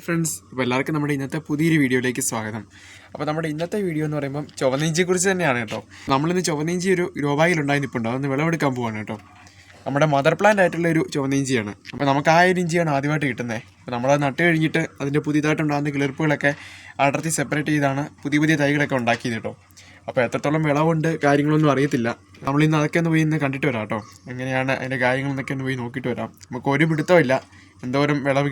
Friends, അപ്പോൾ എല്ലാവർക്കും നമ്മുടെ ഇന്നത്തെ പുതിയൊരു വീഡിയോയിലേക്ക് സ്വാഗതം. അപ്പോൾ നമ്മുടെ ഇന്നത്തെ വീഡിയോ എന്ന് പറയുമ്പം ചുവന്നിഞ്ചിയെക്കുറിച്ച് തന്നെയാണ് കേട്ടോ. നമ്മളിന്ന് ചുവന്നിഞ്ചി ഒരു ഗ്രോബാഗിലുണ്ടായി നിൽപ്പുണ്ട്, അതൊന്ന് വിളവെടുക്കാൻ പോവാണ് കേട്ടോ. നമ്മുടെ മദർ പ്ലാന്റ് ആയിട്ടുള്ള ഒരു ചുവന്നിഞ്ചിയാണ്. അപ്പോൾ നമുക്ക് ആ ഒരു ഇഞ്ചിയാണ് ആദ്യമായിട്ട് കിട്ടുന്നത്. അപ്പോൾ നമ്മളത് നട്ട് കഴിഞ്ഞിട്ട് അതിൻ്റെ പുതിയതായിട്ടുണ്ടാകുന്ന കിളിർപ്പുകളൊക്കെ അടർത്തി സെപ്പറേറ്റ് ചെയ്താണ് പുതിയ തൈകളൊക്കെ ഉണ്ടാക്കിയത് കേട്ടോ. അപ്പോൾ എത്രത്തോളം വിളവുണ്ട് കാര്യങ്ങളൊന്നും അറിയത്തില്ല. നമ്മളിന്ന് അതൊക്കെ ഒന്ന് പോയി ഇന്ന് കണ്ടിട്ട് വരാം കേട്ടോ. എങ്ങനെയാണ് അതിൻ്റെ കാര്യങ്ങളെന്നൊക്കെ ഒന്ന് പോയി നോക്കിയിട്ട് വരാം. നമുക്ക് ഒരു പിടുത്തമില്ല എന്തോരം വിളവ്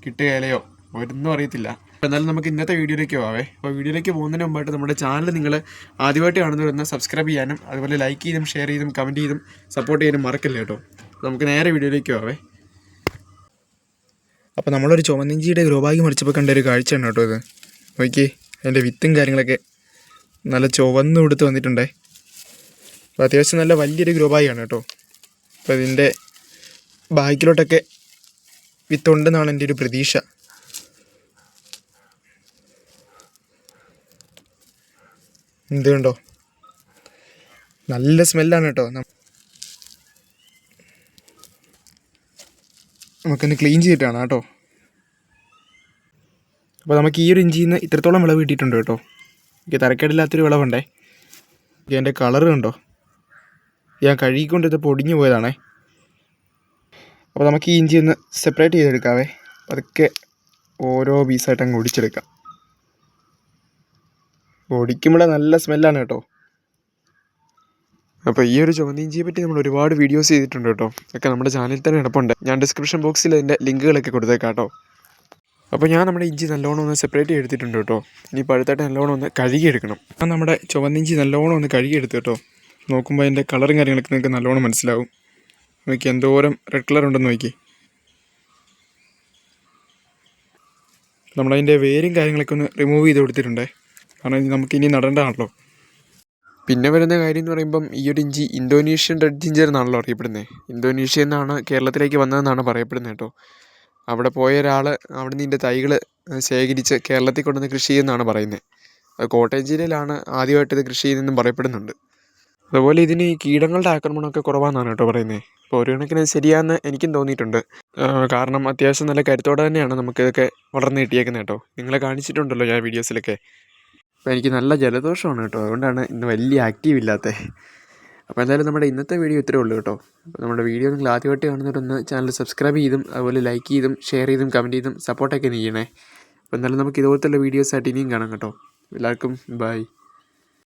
കിട്ടുകയില്ലയോ ഒന്നും അറിയത്തില്ല. അപ്പോൾ എന്നാലും നമുക്ക് ഇന്നത്തെ വീഡിയോയിലേക്ക് പോവാവേ. അപ്പോൾ വീഡിയോയിലേക്ക് പോകുന്നതിന് മുമ്പായിട്ട് നമ്മുടെ ചാനൽ നിങ്ങൾ ആദ്യമായിട്ട് കാണുന്നവരൊന്ന് സബ്സ്ക്രൈബ് ചെയ്യാനും അതുപോലെ ലൈക്ക് ചെയ്തും ഷെയർ ചെയ്തും കമൻറ്റ് ചെയ്തും സപ്പോർട്ട് ചെയ്യാനും മറക്കല്ലേ കേട്ടോ. നമുക്ക് നേരെ വീഡിയോയിലേക്ക് പോവാവേ. അപ്പോൾ നമ്മളൊരു ചുവന്നിഞ്ചിയുടെ ഗ്രോബാഗ് മറിച്ചപ്പോൾ കണ്ട ഒരു കാഴ്ചയാണ് കേട്ടോ ഇത്. നോക്കിയേ, അതിൻ്റെ വിത്തും കാര്യങ്ങളൊക്കെ നല്ല ചുവന്ന് കൊടുത്ത് വന്നിട്ടുണ്ടേ. അപ്പോൾ അത്യാവശ്യം നല്ല വലിയൊരു ഗ്രോബാഗാണ് കേട്ടോ. അപ്പോൾ ഇതിൻ്റെ ബാക്കിലോട്ടൊക്കെ വിത്തുണ്ടെന്നാണ് എൻ്റെ ഒരു പ്രതീക്ഷ. ഇത് കണ്ടോ, നല്ല സ്മെല്ലാണ് കേട്ടോ. നമുക്കൊന്ന് ക്ലീൻ ചെയ്തിട്ടാണ് കേട്ടോ. അപ്പോൾ നമുക്ക് ഈ ഒരു ഇഞ്ചിയിൽ നിന്ന് ഇത്രത്തോളം വിളവ് കിട്ടിയിട്ടുണ്ട് കേട്ടോ. എനിക്ക് തരക്കേടില്ലാത്തൊരു വിളവുണ്ടേ. എൻ്റെ കളറ് കണ്ടോ, ഞാൻ കഴുകിക്കൊണ്ട് ഇത് പൊടിഞ്ഞു പോയതാണേ. അപ്പോൾ നമുക്ക് ഈ ഇഞ്ചി ഒന്ന് സെപ്പറേറ്റ് ചെയ്തെടുക്കാവേ. അതൊക്കെ ഓരോ പീസായിട്ട് അങ്ങ് ഒടിച്ചെടുക്കാം. ഒടിക്കുമ്പോഴേ നല്ല സ്മെല്ലാണ് കേട്ടോ. അപ്പോൾ ഈ ഒരു ചുവന്നിഞ്ചിയെ പറ്റി നമ്മൾ ഒരുപാട് വീഡിയോസ് ചെയ്തിട്ടുണ്ട് കേട്ടോ. ഒക്കെ നമ്മുടെ ചാനലിൽ തന്നെ കിടപ്പുണ്ട്. ഞാൻ ഡിസ്ക്രിപ്ഷൻ ബോക്സിൽ അതിൻ്റെ ലിങ്കുകളൊക്കെ കൊടുത്തേക്കാം കേട്ടോ. അപ്പോൾ ഞാൻ നമ്മുടെ ഇഞ്ചി നല്ലോണം ഒന്ന് സെപ്പറേറ്റ് ചെയ്തെടുത്തിട്ടുണ്ട് കേട്ടോ. ഇനി പഴുത്തായിട്ട് നല്ലോണം ഒന്ന് കഴുകിയെടുക്കണം. ഞാൻ നമ്മുടെ ചുവന്നിഞ്ചി നല്ലോണം ഒന്ന് കഴുകിയെടുത്തു കേട്ടോ. നോക്കുമ്പോൾ അതിൻ്റെ കളറും കാര്യങ്ങളൊക്കെ നിങ്ങൾക്ക് നല്ലോണം മനസ്സിലാവും. നോക്കി എന്തോരം റെഡ് കളർ ഉണ്ടെന്ന് നോക്കി. നമ്മളതിൻ്റെ വേരും കാര്യങ്ങളൊക്കെ ഒന്ന് റിമൂവ് ചെയ്ത് കൊടുത്തിട്ടുണ്ടേ. കാരണം നമുക്കിനി നടേണ്ടതാണല്ലോ. പിന്നെ വരുന്ന കാര്യം എന്ന് പറയുമ്പം ഈ ഒരു ഇഞ്ചി ഇന്തോനേഷ്യൻ റെഡ് ജിഞ്ചർ എന്നാണല്ലോ അറിയപ്പെടുന്നത്. ഇന്തോനേഷ്യയിൽ നിന്നാണ് കേരളത്തിലേക്ക് വന്നതെന്നാണ് പറയപ്പെടുന്നത് കേട്ടോ. അവിടെ പോയ ഒരാൾ അവിടെ നിന്ന് ഇതിൻ്റെ തൈകൾ ശേഖരിച്ച് കേരളത്തിൽ കൊണ്ടുവന്ന് കൃഷി ചെയ്യുന്നതാണ് പറയുന്നത്. അത് കോട്ടയം ജില്ലയിലാണ് ആദ്യമായിട്ട് ഇത് കൃഷി ചെയ്യുന്നതെന്നും പറയപ്പെടുന്നുണ്ട്. അതുപോലെ ഇതിന് ഈ കീടങ്ങളുടെ ആക്രമണമൊക്കെ കുറവാണെന്നാണ് കേട്ടോ പറയുന്നത്. അപ്പോൾ ഒരു കണക്കിന് ശരിയാണെന്ന് എനിക്കും തോന്നിയിട്ടുണ്ട്. കാരണം അത്യാവശ്യം നല്ല കരുത്തോടെ തന്നെയാണ് നമുക്കിതൊക്കെ വളർന്ന് കിട്ടിയേക്കുന്നത് കേട്ടോ. നിങ്ങളെ കാണിച്ചിട്ടുണ്ടല്ലോ ഞാൻ വീഡിയോസിലൊക്കെ. അപ്പോൾ എനിക്ക് നല്ല ജലദോഷമാണ് കേട്ടോ, അതുകൊണ്ടാണ് ഇന്ന് വലിയ ആക്റ്റീവ് ഇല്ലാത്തത്. അപ്പോൾ എന്തായാലും നമ്മുടെ ഇന്നത്തെ വീഡിയോ ഇത്രയേ ഉള്ളൂ കേട്ടോ. അപ്പോൾ നമ്മുടെ വീഡിയോ നിങ്ങൾ ആദ്യമായിട്ട് കാണുന്നവരൊന്ന് ചാനൽ സബ്സ്ക്രൈബ് ചെയ്തും അതുപോലെ ലൈക്ക് ചെയ്തും ഷെയർ ചെയ്തും കമൻറ്റ് ചെയ്തും സപ്പോർട്ടൊക്കെ ചെയ്യണേ. അപ്പോൾ എന്തായാലും നമുക്ക് ഇതുപോലത്തെ വീഡിയോസായിട്ട് ഇനിയും കാണാം കേട്ടോ. എല്ലാവർക്കും ബൈ.